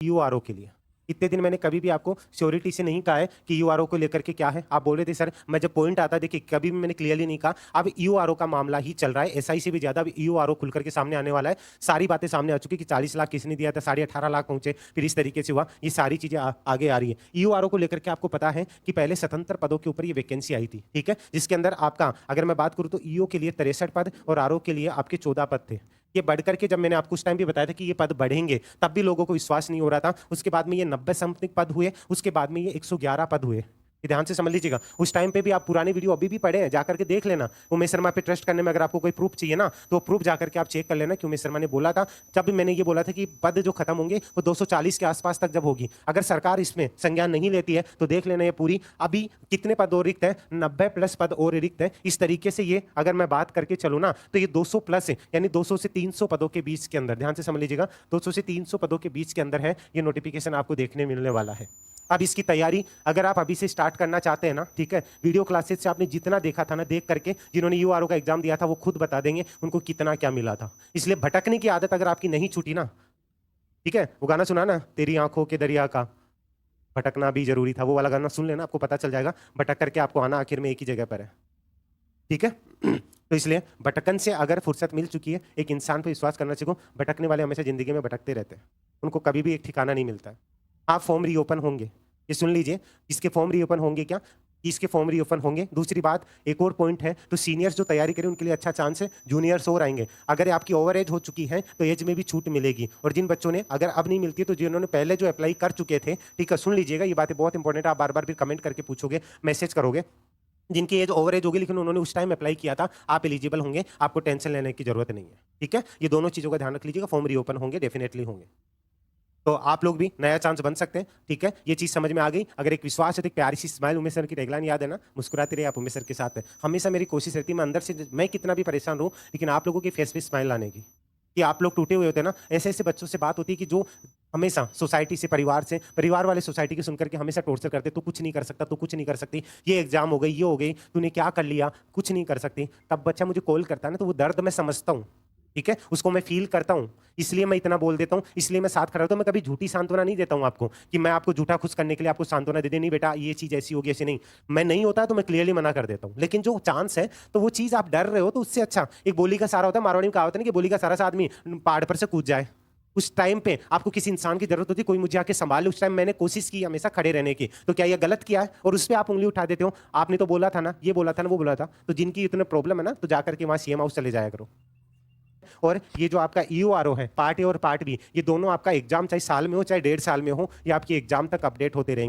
URO के लिए इतने दिन मैंने कभी भी आपको श्योरिटी से नहीं कहा है कि यूआरओ को लेकर के क्या है। आप बोल रहे थे सर, मैं जब पॉइंट आता देखिए कभी भी मैंने क्लियरली नहीं कहा। अब यूआरओ का मामला ही चल रहा है, एसआई से भी ज्यादा अब यूआरओ खुल करके सामने आने वाला है। सारी बातें सामने आ चुकी कि 40 लाख किसने दिया था, 18.5 लाख पहुंचे, फिर इस तरीके से हुआ। ये सारी चीजें आगे आ रही है। यूआरओ को लेकर के आपको पता है कि पहले स्वतंत्र पदों के ऊपर ये वैकेंसी आई थी, ठीक है, जिसके अंदर आपका अगर मैं बात करूं तो ईओ के लिए 63 पद और आरओ के लिए आपके 14 पद थे। ये बढ़ करके जब मैंने आपको उस टाइम भी बताया था कि ये पद बढ़ेंगे, तब भी लोगों को विश्वास नहीं हो रहा था। उसके बाद में ये 90 समथिंग पद हुए, उसके बाद में ये 111 पद हुए। ये ध्यान से समझ लीजिएगा। उस टाइम पे भी आप पुरानी वीडियो अभी भी पढ़े हैं, जाकर के देख लेना। उमेश शर्मा पे ट्रस्ट करने में अगर आपको कोई प्रूफ चाहिए ना, तो प्रूफ जाकर के आप चेक कर लेना कि उमेश शर्मा ने बोला था। जब भी मैंने ये बोला था कि पद जो खत्म होंगे वो 240 के आसपास तक जब होगी, अगर सरकार इसमें संज्ञान नहीं लेती है तो देख लेना ये पूरी अभी कितने पद और रिक्त है, 90 प्लस पद और रिक्त है। इस तरीके से ये अगर मैं बात करके चलूँ ना तो ये 200 प्लस है, यानी 200 से 300 पदों के बीच के अंदर, ध्यान से समझ लीजिएगा, 200 से 300 पदों के बीच के अंदर है ये नोटिफिकेशन आपको देखने मिलने वाला है। अब इसकी तैयारी अगर आप अभी से स्टार्ट करना चाहते हैं ना, ठीक है, वीडियो क्लासेस से आपने जितना देखा था ना, देख करके जिन्होंने यूआरओ का एग्जाम दिया था वो खुद बता देंगे उनको कितना क्या मिला था। इसलिए भटकने की आदत अगर आपकी नहीं छूटी ना, ठीक है, वो गाना सुना ना, तेरी आंखों के दरिया का भटकना भी जरूरी था, वो वाला गाना सुन लेना, आपको पता चल जाएगा भटक करके आपको आना आखिर में एक ही जगह पर है, ठीक है। तो इसलिए भटकन से अगर फुर्सत मिल चुकी है, एक इंसान पर विश्वास करना सीखो। भटकने वाले हमेशा जिंदगी में भटकते रहते हैं, उनको कभी भी एक ठिकाना नहीं मिलता है। आप फॉर्म रीओपन होंगे, ये सुन लीजिए, इसके फॉर्म रीओपन होंगे क्या, इसके फॉर्म रीओपन होंगे। दूसरी बात, एक और पॉइंट है, तो सीनियर्स जो तैयारी करें उनके लिए अच्छा चांस है, जूनियर्स और आएंगे। अगर आपकी ओवर एज हो चुकी है तो एज में भी छूट मिलेगी। और जिन बच्चों ने अगर अब नहीं मिलती है तो जिन्होंने पहले जो अप्लाई कर चुके थे, ठीक है, सुन लीजिएगा, ये बातें बहुत इंपॉर्टेंट है। आप बार बार फिर कमेंट करके पूछोगे, मैसेज करोगे, जिनकी एज ओवर एज होगी लेकिन उन्होंने उस टाइम अप्लाई किया था, आप एलिजिबल होंगे, आपको टेंशन लेने की जरूरत नहीं है, ठीक है। ये दोनों चीजों का ध्यान रख लीजिएगा, फॉर्म रीओपन होंगे, डेफिनेटली होंगे, तो आप लोग भी नया चांस बन सकते हैं, ठीक है। ये चीज समझ में आ गई। अगर एक विश्वास है तो एक प्यारी सी स्माइल, उमेश सर की टैगलाइन याद है ना, मुस्कुराते रहिए आप उमेश सर के साथ है। हमेशा मेरी कोशिश रहती है, मैं अंदर से मैं कितना भी परेशान रहूं लेकिन आप लोगों के फेस पे स्माइल लाने की, कि आप लोग टूटे हुए होते हैं ना, ऐसे ऐसे बच्चों से बात होती है कि जो हमेशा सोसाइटी से, परिवार वाले सोसाइटी की सुनकर के हमेशा टॉर्चर करते, तू कुछ नहीं कर सकता, तू कुछ नहीं कर सकती, ये एग्जाम हो गई, ये हो गई, तूने क्या कर लिया, कुछ नहीं कर सकती। तब बच्चा मुझे कॉल करता है ना, तो वो दर्द मैं समझता हूँ, ठीक है, उसको मैं फील करता हूं, इसलिए मैं इतना बोल देता हूं, इसलिए मैं साथ खड़ा रहता हूं। मैं कभी झूठी सांत्वना नहीं देता हूं आपको, कि मैं आपको झूठा खुश करने के लिए आपको सांत्वना दे दे, नहीं बेटा ये चीज ऐसी होगी, ऐसी नहीं। मैं नहीं होता तो मैं क्लियरली मना कर देता हूं, लेकिन जो चांस है तो वो चीज आप डर रहे हो तो उससे अच्छा एक बोली का सहारा होता है। मारवाड़ी में कहावत है ना कि बोली का सहारा से आदमी पहाड़ पर से कूद जाए। उस टाइम पे आपको किसी इंसान की जरूरत होती है, कोई मुझे आके संभाले। उस टाइम मैंने कोशिश की हमेशा खड़े रहने की, तो क्या ये गलत किया है? और उस पर आप उंगली उठा देते हो, आपने तो बोला था ना, ये बोला था ना, वो बोला था। तो जिनकी इतने प्रॉब्लम है ना, तो जाकर के वहां सीएम हाउस चले जाया करो। और ये जो आपका ईओआरओ है, पार्ट ए और पार्ट बी, ये दोनों आपका एग्जाम चाहे साल में हो चाहे 1.5 साल में हो, ये आपकी एग्जाम तक अपडेट होते रहेंगे।